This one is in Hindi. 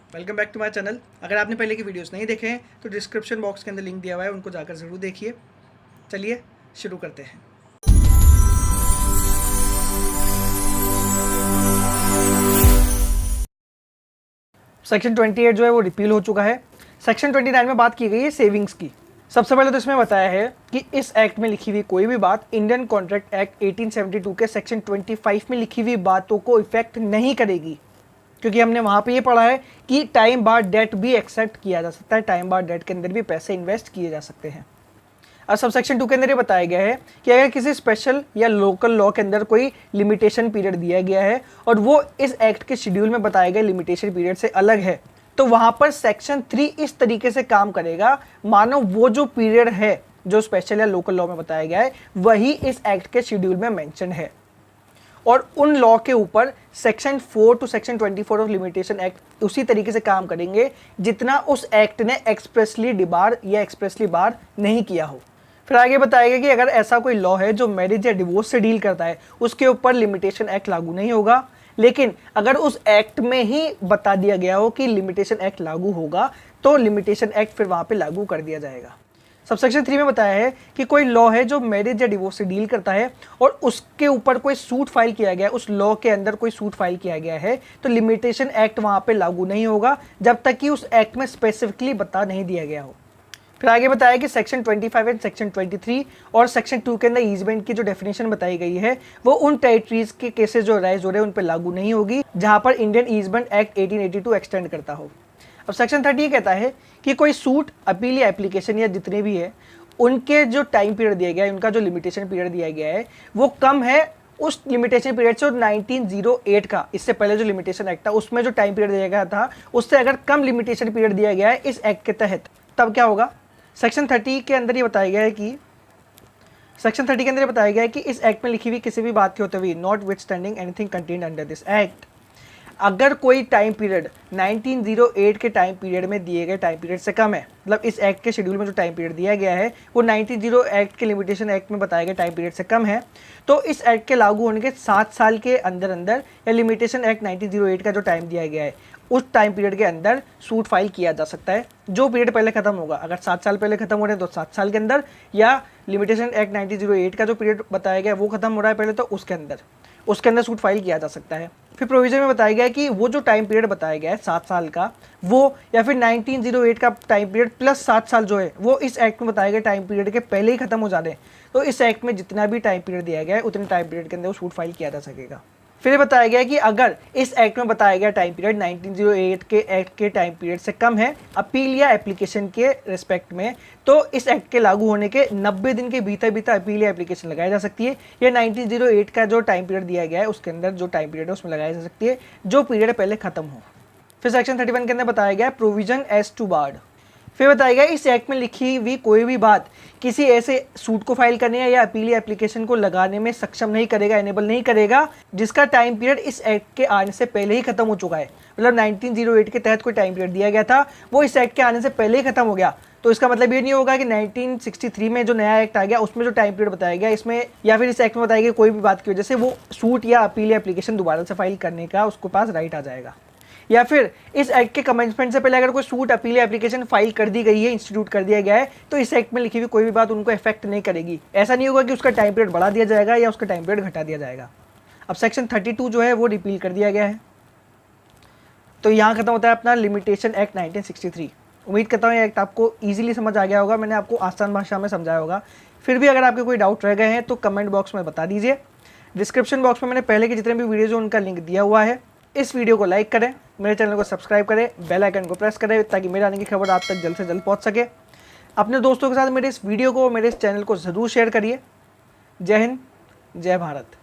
Welcome back to my channel. अगर आपने पहले की वीडियोस नहीं देखे हैं तो डिस्क्रिप्शन बॉक्स के अंदर लिंक दिया हुआ है, उनको जाकर ज़रूर देखिए। चलिए शुरू करते हैं। सेक्शन 28 जो है वो रिपील हो चुका है। सेक्शन 29 में बात की गई है सेविंग्स की। सबसे पहले तो इसमें बताया है कि इस एक्ट में लिखी हुई कोई भी बात इंडियन कॉन्ट्रैक्ट एक्ट 1872 के सेक्शन 25 में लिखी हुई बातों को इफेक्ट नहीं करेगी, क्योंकि हमने वहाँ पे ये पढ़ा है कि टाइम बार डेट भी एक्सेप्ट किया जा सकता है, टाइम बार डेट के अंदर भी पैसे इन्वेस्ट किए जा सकते हैं। अब सब सेक्शन 2 के अंदर ये बताया गया है कि अगर किसी स्पेशल या लोकल लॉ के अंदर कोई लिमिटेशन पीरियड दिया गया है और वो इस एक्ट के शेड्यूल में बताए गए लिमिटेशन पीरियड से अलग है, तो वहाँ पर सेक्शन 3 इस तरीके से काम करेगा मानो वो जो पीरियड है जो स्पेशल या लोकल लॉ में बताया गया है वही इस एक्ट के शेड्यूल में मेंशन है, और उन लॉ के ऊपर section 4 to section 24 of limitation act उसी तरीके से काम करेंगे जितना उस एक्ट ने एक्सप्रेसली डिबार या एक्सप्रेसली बार नहीं किया हो। फिर आगे बताएगा कि अगर ऐसा कोई लॉ है जो मैरिज या डिवोर्स से डील करता है उसके ऊपर लिमिटेशन एक्ट लागू नहीं होगा, लेकिन अगर उस एक्ट में ही बता दिया गया हो कि लिमिटेशन एक्ट लागू होगा तो लिमिटेशन एक्ट फिर वहाँ पे लागू कर दिया जाएगा। सबसेक्शन 3 में बताया है कि कोई लॉ है जो मैरिज या डिवोर्स से डील करता है और उसके ऊपर कोई सूट फाइल किया गया है, उस लॉ के अंदर कोई सूट फाइल किया गया है, तो लिमिटेशन एक्ट वहाँ पे लागू नहीं होगा जब तक कि उस एक्ट में स्पेसिफिकली बता नहीं दिया गया हो। फिर आगे बताया कि सेक्शन 25 एंड सेक्शन 23 और सेक्शन 2 के अंदर ईजमेंट की जो डेफिनेशन बताई गई है वो उन टेरिटरीज के केसेस जो राइज हो रहे हैं उन पर लागू नहीं होगी जहाँ पर इंडियन ईजमेंट एक्ट 1882 एक्सटेंड करता हो। अब सेक्शन 30 ये कहता है कि कोई सूट, अपील या एप्लीकेशन या जितने भी है उनके जो टाइम पीरियड दिया गया है, उनका जो लिमिटेशन पीरियड दिया गया है वो कम है उस लिमिटेशन पीरियड से 1908 का, इससे पहले जो लिमिटेशन एक्ट था उसमें जो टाइम पीरियड दिया गया था उससे अगर कम लिमिटेशन पीरियड दिया गया है इस एक्ट के तहत, तब क्या होगा। सेक्शन 30 के अंदर ये बताया गया है कि इस एक्ट में लिखी हुई किसी भी बात के होते हुए not with standing anything contained under this act, अगर कोई टाइम पीरियड 1908 के टाइम पीरियड में दिए गए टाइम पीरियड से कम है, मतलब इस एक्ट के शेड्यूल में जो टाइम पीरियड दिया गया है वो 1908 एक्ट के लिमिटेशन एक्ट में बताए गए टाइम पीरियड से कम है, तो इस एक्ट के लागू होने के 7 साल के अंदर अंदर या लिमिटेशन एक्ट 1908 का जो टाइम दिया गया है उस टाइम पीरियड के अंदर सूट फाइल किया जा सकता है। जो पीरियड पहले खत्म होगा, अगर 7 साल पहले खत्म हो रहे हैं तो 7 साल के अंदर, या लिमिटेशन एक्ट 1908 का जो पीरियड बताया गया है वो खत्म हो रहा है पहले तो उसके अंदर सूट फाइल किया जा सकता है। फिर प्रोविजन में बताया गया है कि वो जो टाइम पीरियड बताया गया है 7 साल का, वो या फिर 1908 का टाइम पीरियड प्लस 7 साल जो है वो इस एक्ट में बताए गए टाइम पीरियड के पहले ही खत्म हो जाने, तो इस एक्ट में जितना भी टाइम पीरियड दिया गया है उतने टाइम पीरियड के अंदर वो सूट फाइल किया जा सकेगा। फिर बताया गया कि अगर इस एक्ट में बताया गया टाइम पीरियड 1908 के एक्ट के टाइम पीरियड से कम है अपील या एप्लीकेशन के रिस्पेक्ट में, तो इस एक्ट के लागू होने के 90 दिन के भीतर अपील या एप्लीकेशन लगाई जा सकती है, या 1908 का जो टाइम पीरियड दिया गया है उसके अंदर जो टाइम पीरियड है उसमें लगाई जा सकती है जो पीरियड पहले खत्म हो। फिर सेक्शन 31 के अंदर बताया गया प्रोविजन एज टू बार्ड। फिर बताया गया इस एक्ट में लिखी हुई कोई भी बात किसी ऐसे सूट को फाइल करने या अपील या एप्लीकेशन को लगाने में सक्षम नहीं करेगा, एनेबल नहीं करेगा जिसका टाइम पीरियड इस एक्ट के आने से पहले ही खत्म हो चुका है। मतलब 1908 के तहत कोई टाइम पीरियड दिया गया था वो इस एक्ट के आने से पहले ही खत्म हो गया, तो इसका मतलब ये नहीं होगा कि 1963 में जो नया एक्ट आ गया उसमें जो टाइम पीरियड बताया गया इसमें या फिर इस एक्ट में बताया गया कोई भी बात की वजह से वो सूट या अपील या एप्लीकेशन दोबारा से फाइल करने का उसके पास राइट आ जाएगा। या फिर इस एक्ट के कमेंसमेंट से पहले अगर कोई सूट, अपील या एप्लीकेशन फाइल कर दी गई है, इंस्टीट्यूट कर दिया गया है, तो इस एक्ट में लिखी हुई कोई भी बात उनको इफेक्ट नहीं करेगी। ऐसा नहीं होगा कि उसका टाइम पीरियड बढ़ा दिया जाएगा या उसका टाइम पीरियड घटा दिया जाएगा। अब सेक्शन 32 जो है वो रिपील कर दिया गया है, तो यहाँ खत्म होता है अपना लिमिटेशन एक्ट 1963। उम्मीद करता हूँ ये एक्ट आपको ईजिली समझ आ गया होगा, मैंने आपको आसान भाषा में समझाया होगा। फिर भी अगर आपके कोई डाउट रह गए हैं तो कमेंट बॉक्स में बता दीजिए। डिस्क्रिप्शन बॉक्स में मैंने पहले के जितने भी वीडियोज़ हैं उनका लिंक दिया हुआ है। इस वीडियो को लाइक करें, मेरे चैनल को सब्सक्राइब करें, बेल आइकन को प्रेस करें ताकि मेरे आने की खबर आप तक जल्द से जल्द पहुंच सके। अपने दोस्तों के साथ मेरे इस वीडियो को, मेरे इस चैनल को ज़रूर शेयर करिए। जय हिंद, जय भारत।